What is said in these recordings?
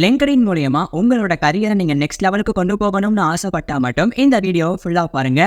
LinkedIn மூலியமா உங்களோட கரியரை நீங்க நெக்ஸ்ட் லெவலுக்கு கொண்டு போகணும்னு ஆசைப்பட்டா மட்டும் இந்த வீடியோ ஃபுல்லா பாருங்க.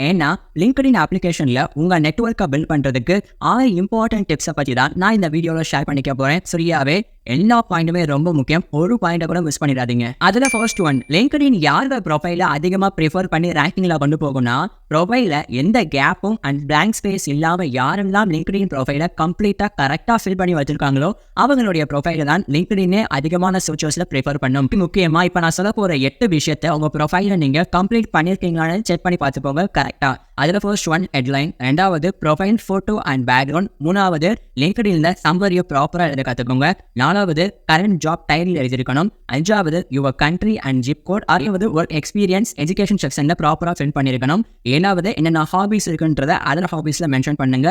ஏன்னா LinkedIn அப்ளிகேஷன்ல உங்க நெட்வொர்க்கை பில்ட் பண்றதுக்கு 6 இம்பார்ட்டன்ட் டிப்ஸை பத்தி தான் நான் இந்த வீடியோவில் ஷேர் பண்ணிக்க போறேன். சரியாவே எல்லா பாயிண்ட்டுமே ரொம்ப முக்கியம். ஒரு பாயிண்ட்டை கூட மிஸ் பண்ணிடாதீங்க. அதுல ஃபர்ஸ்ட் ஒன், LinkedIn யாரோட ப்ரொஃபைல அதிகமா ப்ரிஃபர் பண்ணி ரேங்கிங்ல கொண்டு போகும்னா, ப்ரொஃபைல எந்த கேப்பும் அண்ட் பிளாங்க் ஸ்பேஸ் இல்லாம யாரெல்லாம் LinkedIn ப்ரொஃபைல கம்ப்ளீட்டா கரெக்டா ஃபில் பண்ணி வச்சிருக்காங்களோ அவங்களுடைய ப்ரொஃபைல தான் LinkedIn அதிகமான சர்ச்சர்ஸ்ல ப்ரிஃபர் பண்ணும். முக்கியமா இப்ப நான் சொல்ல போற 8 விஷயத்தை உங்க ப்ரொஃபைல நீங்க கம்ப்ளீட் பண்ணிருக்கீங்களான்னு செக் பண்ணி பார்த்துப்போங்க கரெக்டா. அதுல ஃபர்ஸ்ட் ஒன் ஹெட்லைன், ரெண்டாவது ப்ரொஃபைல் போட்டோ அண்ட் பேக்ரவுண்ட், மூணாவது LinkedInல சம்மரியை ப்ராப்பரா எழுத கத்துக்கோங்க, நாலாவது கரண்ட் ஜாப் டைட்டில் எழுதிருக்கணும், அஞ்சாவது your country and zip code, ஆறாவது ஒர்க் எக்ஸ்பீரியன்ஸ் எஜுகேஷன் செக்ஷன்ல ப்ராப்பரா ஃபில் பண்ணிருக்கணும், ஏழாவது என்னென்ன ஹாபிஸ் இருக்குன்றத அதர் ஹாபிஸ்ல மென்ஷன் பண்ணுங்க.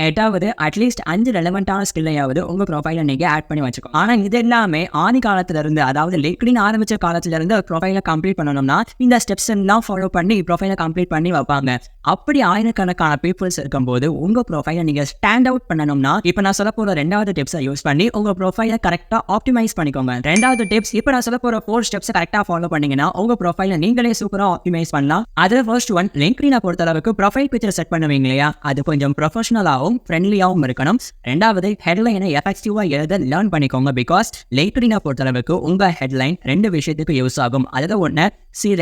எட்டாவது அட்லீஸ்ட் 5 ரெலவெண்டான ஸ்கில்லையாவது உங்க ப்ரொஃபைல நீங்க ஆட் பண்ணி வச்சுக்கோங்க. ஆனா இது எல்லாமே ஆதி காலத்துல இருந்து, அதாவது LinkedIn ஆரம்பிச்ச காலத்துல இருந்து ப்ரொஃபைல கம்ப்ளீட் பண்ணணும்னா இந்த ஸ்டெப்ஸ் எல்லாம் ஃபாலோ பண்ணி ப்ரொஃபைல கம்ப்ளீட் பண்ணி வைப்பாங்க. அப்படி ஆயிரக்கணக்கான பீப்புள்ஸ் இருக்கும்போது உங்க ப்ரொஃபைலை நீங்க ஸ்டாண்ட் அவுட் பண்ணணும்னா இப்ப நான் சொல்ல போற ரெண்டாவது டிப்ஸை யூஸ் பண்ணி உங்க ப்ரொஃபைலை கரெக்டா ஆப்டிமைஸ் பண்ணிக்கோங்க. ரெண்டாவது டிப்ஸ், இப்ப நான் சொல்ல போற 4 ஸ்டெப்ஸ் கரெக்டா ஃபாலோ பண்ணீங்கன்னா உங்க ப்ரொஃபைலை நீங்களே சூப்பரா ஆப்டிமைஸ் பண்ணலாம். அதுல ஃபர்ஸ்ட் ஒன், LinkedIn பொறுத்த அளவுக்கு ப்ரொஃபைல் பிக்சர் செட் பண்ணுவீங்க இல்லையா, அது கொஞ்சம் ப்ரொஃபஷனலாகவும் ஃப்ரெண்ட்லியாகவும் இருக்கணும். ரெண்டாவது ஹெட்லைனை எஃபெக்டிவா எழுத லேர்ன் பண்ணிக்கோங்க. பிகாஸ் LinkedIn பொறுத்த அளவுக்கு உங்க ஹெட்லைன் 2 விஷயத்துக்கு யூஸ் ஆகும். அதாவது ஒண்ணு,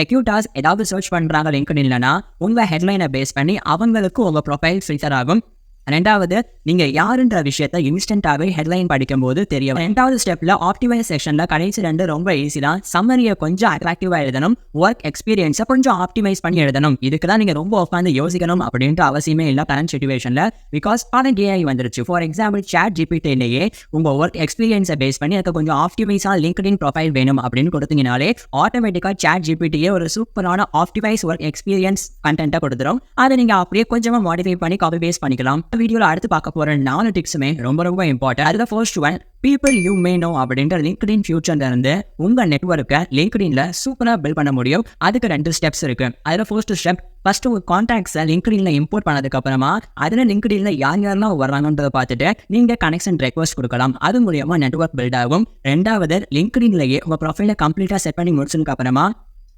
ரெக்ரூட்டர்ஸ் ஏதாவது சர்ச் பண்றாங்க LinkedInலனா உங்க ஹெட்லைனை பேஸ் பண்ணி அவங்களுக்கு உங்க ப்ரொஃபைல் ஃபில்டர் ஆகும். ரெண்டாவது, நீங்க யாருன்ற விஷயத்தை இன்ஸ்டன்டாவே ஹெட்லைன் படிக்கும் போது தெரியும். ரெண்டாவது ஸ்டெப்ல ஆப்டிமைஸ் செக்ஷன்ல கடைசி 2 ரொம்ப ஈஸி தான். சம்மரியை கொஞ்சம் அட்ராக்டிவா எழுதணும், ஒர்க் எக்ஸ்பீரியன்ஸை கொஞ்சம் ஆப்டிமைஸ் பண்ணி எழுதணும். இதுக்கு தான் நீங்க ரொம்ப உட்காந்து யோசிக்கணும் அப்படின்ற அவசியமே இல்லை கரண்ட் சிச்சுவேஷன்ல. பிகாஸ் AI வந்துருச்சு. ஃபார் எக்ஸாம்பிள் ChatGPTலயே உங்க ஒர்க் எக்ஸ்பீரியன்ஸை பேஸ் பண்ணி அதை கொஞ்சம் ஆப்டிமைஸா LinkedIn ப்ரொஃபைல் வேணும் அப்படின்னு கொடுத்தீங்கனாலே ஆட்டோமேட்டிக்கா ChatGPTயே ஒரு சூப்பரான ஆப்டிமைஸ் ஒர்க் எக்ஸ்பீரியன்ஸ் கண்டென்ட்டை கொடுத்துரும். அதை நீங்க அப்படியே கொஞ்சமா மாடிஃபை பண்ணி காப்பி பேஸ்ட் பண்ணிக்கலாம். வீடியோல அடுத்து பார்க்க போற 4 டிப்ஸுமே ரொம்ப ரொம்ப இம்பார்ட்டன்ட். அதுல first one, people you may know அப்படின்ற LinkedIn ஃபியூச்சர்ல இருந்து உங்க நெட்வொர்க்கை LinkedInல சூப்பரா பில்ட் பண்ண முடியும். அதுக்கு 2 ஸ்டெப்ஸ் இருக்கு. அதுல ஃபர்ஸ்ட் ஸ்டெப், ஃபர்ஸ்ட் உங்க கான்டாக்ட்ஸை LinkedInல இம்போர்ட் பண்ணதுக்கு அப்புறமா அதுல LinkedInல யாரெல்லாம் வர்றாங்கன்றதை பார்த்துட்டு நீங்க கனெக்ஷன் ரெக்வஸ்ட் கொடுக்கலாம். அது மூலியமா நெட்வொர்க் பில்ட் ஆகும். ரெண்டாவது, LinkedInலயே உங்க ப்ரொஃபைலை கம்ப்ளீட்டா செட் பண்ணி முடிச்சதுக்கு அப்புறமா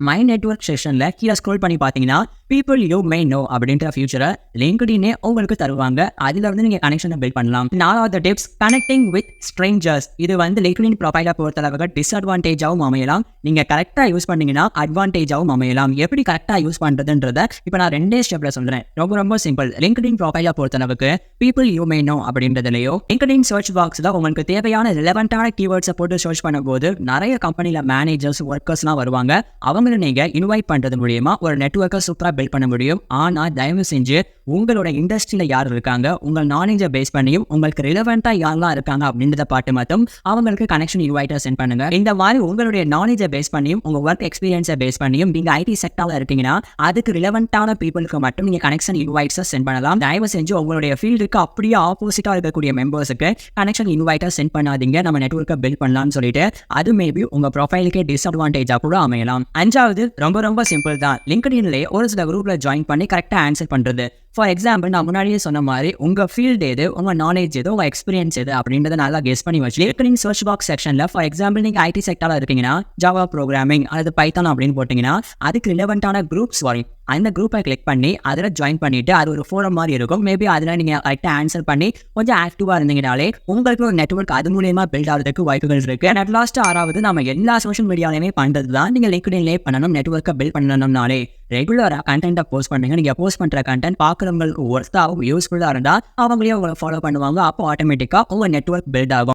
மை நெட்வொர்க் செக்ஷன்ல கீழே ஸ்க்ரோல் பண்ணி பார்த்தீங்கன்னா people you may know அப்படின்ற ஃபியூச்சரை LinkedIn உங்களுக்கு தருவாங்க. அதுல இருந்து நீங்க கனெக்ஷனை பில்ட் பண்ணலாம். நாலாவது டிப்ஸ், கனெக்டிங் வித் ஸ்ட்ரேஞ்சர்ஸ். இது வந்து LinkedIn ப்ரொஃபைலை பொறுத்தளவுக்கு டிஸ்அட்வான்டேஜாகவும் அமையலாம், நீங்க கரெக்டா யூஸ் பண்ணீங்கன்னா அட்வான்டேஜாகவும் அமையலாம். எப்படி கரெக்டா யூஸ் பண்றதுன்றத இப்போ நான் 2 ஸ்டெப்ல சொல்றேன். ரொம்ப ரொம்ப சிம்பிள். LinkedIn ப்ரொஃபைலை பொறுத்தளவுக்கு people you may know அப்படின்றதுலயோ LinkedIn சர்ச் பாக்ஸ்ல உங்களுக்கு தேவையான ரிலவெண்டான கீவேர்ட்ஸை போட்டு சர்ச் பண்ணும்போது நிறைய கம்பெனில மேனேஜர்ஸ் ஒர்க்கர்ஸ்லாம் வருவாங்க. அவங்களை நீங்க இன்வைட் பண்றது மூலியமா ஒரு நெட்வொர்க்கை சூப்பரா பில்ட் பண்ண முடியும். ஆனா தயவு செஞ்சு உங்களோட இண்டஸ்ட்ரியில யார் இருக்காங்க, உங்க நாலேஜை பேஸ் பண்ணியும் உங்களுக்கு ரிலவெண்டா யாரெல்லாம் இருக்காங்க அப்படின்றத பார்த்து மட்டும் அவங்களுக்கு கனெக்ஷன் இன்வைட்டை சென்ட் பண்ணுங்க. இந்த மாதிரி உங்களுடைய நாலேஜை பேஸ் பண்ணியும் உங்க ஒர்க் எக்ஸ்பீரியன்ஸை பேஸ் பண்ணியும் நீங்க ஐடி செக்டார்ல இருக்கீங்கன்னா அதுக்கு ரிலவெண்டான பீப்புளுக்கு மட்டும் நீங்க கனெக்ஷன் இன்வைட்ஸை சென்ட் பண்ணலாம். தயவு செஞ்சு உங்களுடைய ஃபீல்டுக்கு அப்படியே ஆப்போசிட்டா இருக்கக்கூடிய மெம்பர்ஸுக்கு கனெக்ஷன் இன்வைட்டை சென்ட் பண்ணாதீங்க. நம்ம நெட்வொர்க்கை பில்ட் பண்ணலாம்னு சொல்லிட்டு அது மேபி உங்க ப்ரொஃபைலுக்கே டிஸ்அட்வான்டேஜா கூட அமையலாம். அஞ்சாவது, ரொம்ப ரொம்ப சிம்பிள் தான். LinkedInலயே ஒரு சில குரூப்ல ஜாயின் பண்ணி கரெக்டா ஆன்சர் பண்றது. ஃபார் எக்ஸாம்பிள், நான் முன்னாடியே சொன்ன மாதிரி உங்க ஃபீல்டு எது, உங்க நாலேஜ் எது, உங்க எக்ஸ்பீரியன்ஸ் எது அப்படின்றத நல்லா கெஸ் பண்ணி வச்சு LinkedIn சர்ச் பாக்ஸ் செக்ஷன்ல ஃபார் எக்ஸாம்பிள் நீங்க ஐடி செக்டார்ல இருக்கீங்கன்னா ஜாவா ப்ரோக்ராமிங் அல்லது பைத்தான் அப்படின்னு போட்டீங்கன்னா அதுக்கு ரிலவெண்டான குரூப்ஸ் வரும். அந்த குரூப்பை கிளிக் பண்ணி அதில் ஜாயின் பண்ணிட்டு அது ஒரு ஃபோரம் மாதிரி இருக்கும். மேபி அதில் நீங்க கரெக்டாக ஆன்சர் பண்ணி கொஞ்சம் ஆக்டிவா இருந்தீங்கனாலே உங்களுக்கு ஒரு நெட்வொர்க் அது மூலியமா பில்ட் ஆகிறதுக்கு வாய்ப்புகள் இருக்கு. அட் லாஸ்ட் 6வது, நம்ம எல்லா சோஷியல் மீடியாலையுமே பண்றது தான் நீங்க LinkedInலே பண்ணணும். நெட்வொர்க்கை பில்ட் பண்ணணும்னாலே ரெகுலரா கண்டென்ட்டை போஸ்ட் பண்ணுங்க. நீங்க போஸ்ட் பண்ற கண்டென்ட் பார்க்குறவங்களுக்கு ஒர்த்தாகவும் யூஸ்ஃபுல்லா இருந்தா அவங்களே உங்களை ஃபாலோ பண்ணுவாங்க. அப்போ ஆட்டோமேட்டிக்கா உங்க நெட்வொர்க் பில்ட் ஆகும்.